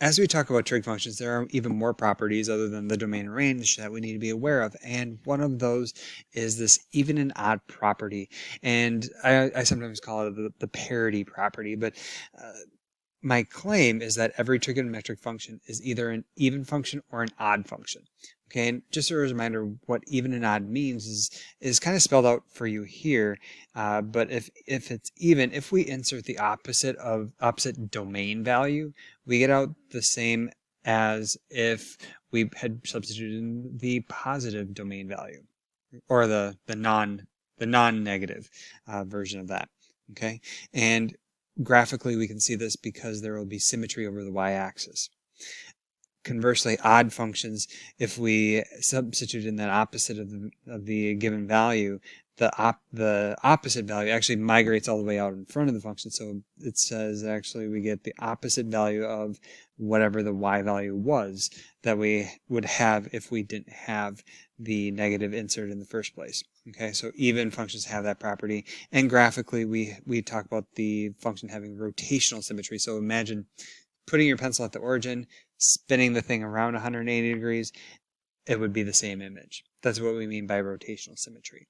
as we talk about trig functions, there are even more properties other than the domain and range that we need to be aware of. And one of those is this even and odd property. And I sometimes call it the parity property. But my claim is that every trigonometric function is either an even function or an odd function. Okay, and just a reminder, what even and odd means is kind of spelled out for you here. But if it's even, if we insert the opposite domain value, we get out the same as if we had substituted in the positive domain value, or the non-negative version of that. Okay, and graphically we can see this because there will be symmetry over the y-axis. Conversely, odd functions, if we substitute in that opposite of the given value, the opposite value actually migrates all the way out in front of the function. So it says actually we get the opposite value of whatever the y value was that we would have if we didn't have the negative insert in the first place. Okay, so even functions have that property. And graphically, we talk about the function having rotational symmetry. So imagine putting your pencil at the origin, spinning the thing around 180 degrees, it would be the same image. That's what we mean by rotational symmetry.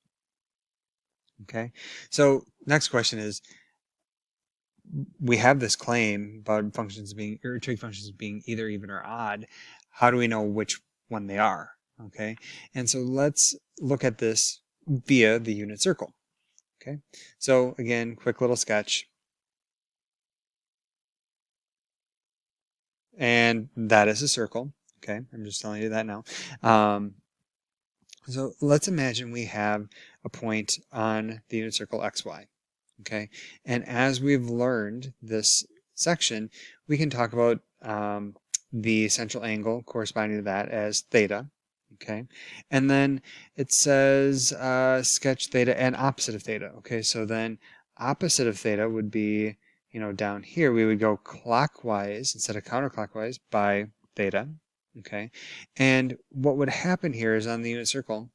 Okay, so next question is, we have this claim about functions being, or trig functions being either even or odd. How do we know which one they are? Okay, and so let's look at this via the unit circle. Okay, so again, quick little sketch. And that is a circle. Okay, I'm just telling you that now. So let's imagine we have a point on the unit circle xy. Okay, and as we've learned this section, we can talk about the central angle corresponding to that as theta. Okay, and then it says sketch theta and opposite of theta. Okay, so then opposite of theta would be, down here we would go clockwise instead of counterclockwise by theta. Okay, and what would happen here is on the unit circle,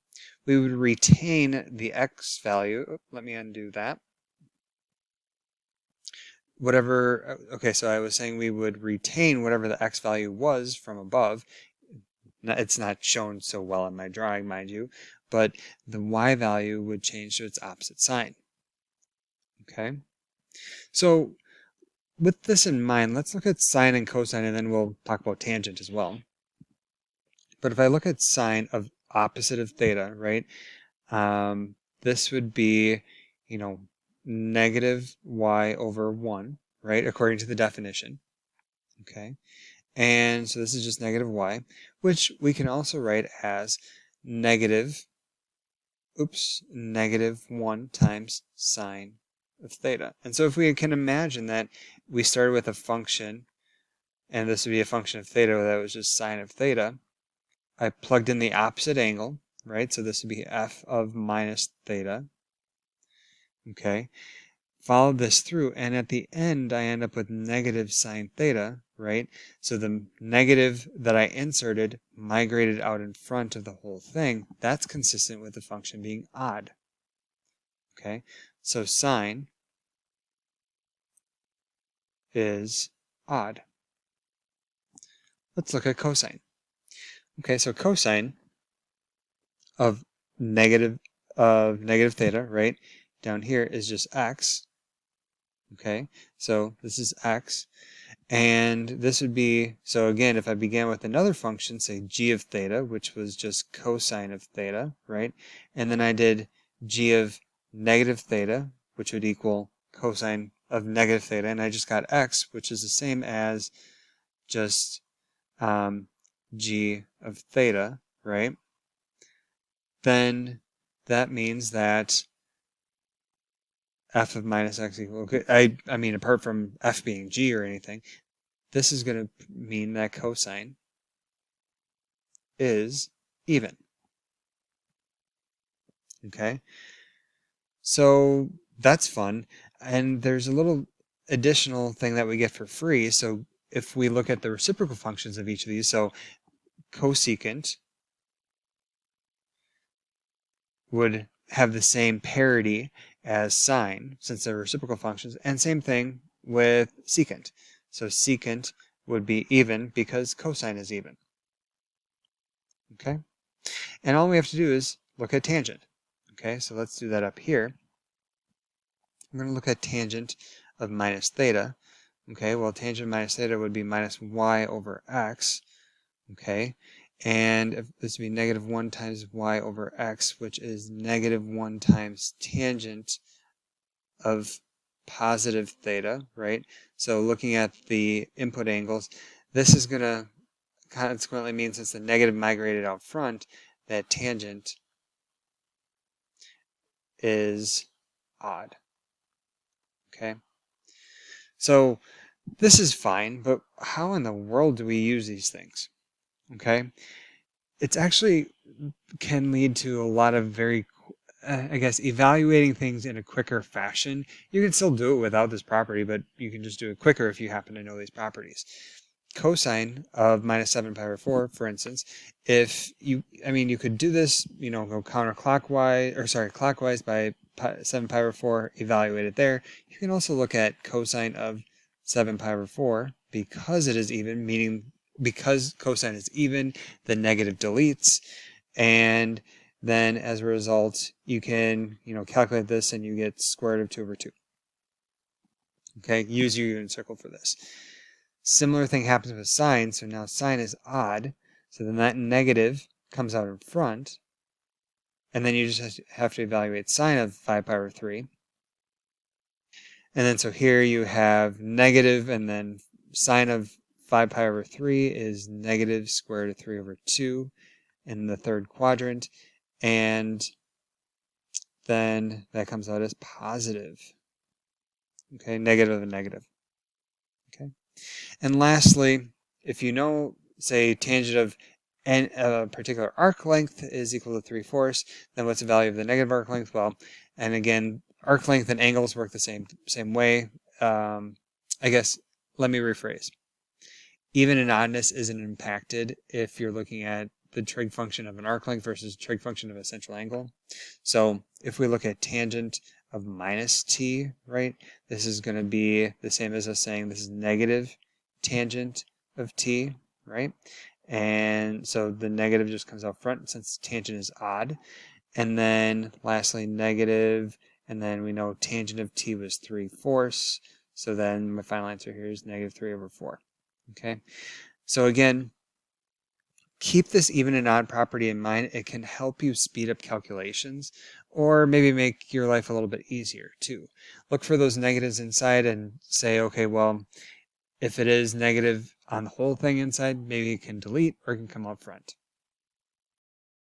we would retain the x value. Let me undo that. Whatever, okay, so I was saying we would retain whatever the x value was from above. It's not shown so well in my drawing, mind you, but the y value would change to its opposite sign. Okay, so with this in mind, let's look at sine and cosine, and then we'll talk about tangent as well. But if I look at sine of opposite of theta, right, this would be, negative y over 1, right, according to the definition. Okay, and so this is just negative y, which we can also write as negative 1 times sine of theta. And so if we can imagine that we started with a function, and this would be a function of theta that was just sine of theta, I plugged in the opposite angle, right? So this would be f of minus theta. Okay, followed this through, and at the end I end up with negative sine theta, right? So the negative that I inserted migrated out in front of the whole thing. That's consistent with the function being odd. Okay, so sine is odd. Let's look at cosine. Okay, so cosine of negative theta, right, down here is just x. Okay, so this is x, and this would be, so again, if I began with another function, say g of theta, which was just cosine of theta, right, and then I did g of negative theta, which would equal cosine of negative theta, and I just got x, which is the same as just g of theta, right, then that means that f of minus x equal, I mean, apart from f being g or anything, this is going to mean that cosine is even. Okay, so that's fun, and there's a little additional thing that we get for free. So if we look at the reciprocal functions of each of these, so cosecant would have the same parity as sine, since they're reciprocal functions, and same thing with secant. So secant would be even because cosine is even. Okay? And all we have to do is look at tangent. Okay, so let's do that up here. I'm going to look at tangent of minus theta. Okay, well, tangent minus theta would be minus y over x. Okay, and if this would be negative 1 times y over x, which is negative 1 times tangent of positive theta, right? So looking at the input angles, this is going to consequently mean, since the negative migrated out front, that tangent is odd. Okay, so this is fine, but how in the world do we use these things? Okay, it's actually can lead to a lot of very, I guess, evaluating things in a quicker fashion. You can still do it without this property, but you can just do it quicker if you happen to know these properties. Cosine of minus 7 pi over 4, for instance, if you, you could do this, go counterclockwise, or sorry, clockwise by 7 pi over 4, evaluate it there. You can also look at cosine of 7 pi over 4 because it is even, meaning because cosine is even, the negative deletes, and then as a result, you can, calculate this and you get square root of 2 over 2. Okay, use your unit circle for this. Similar thing happens with sine, so now sine is odd, so then that negative comes out in front, and then you just have to evaluate sine of 5 pi over 3. And then so here you have negative, and then sine of 5 pi over 3 is negative square root of 3 over 2 in the third quadrant, and then that comes out as positive. Okay, negative of a negative. Okay. And lastly, if you know, say, tangent of a particular arc length is equal to 3/4, then what's the value of the negative arc length? Well, and again, arc length and angles work the same way. I guess, let me rephrase. Even and oddness isn't impacted if you're looking at the trig function of an arc length versus trig function of a central angle. So if we look at tangent of minus t, right, this is going to be the same as us saying this is negative tangent of t, right? And so the negative just comes out front since tangent is odd. And then lastly, negative, and then we know tangent of t was 3/4. So then my final answer here is negative 3 over 4. Okay, so again, keep this even and odd property in mind. It can help you speed up calculations or maybe make your life a little bit easier too. Look for those negatives inside and say, okay, well, if it is negative on the whole thing inside, maybe it can delete or it can come up front.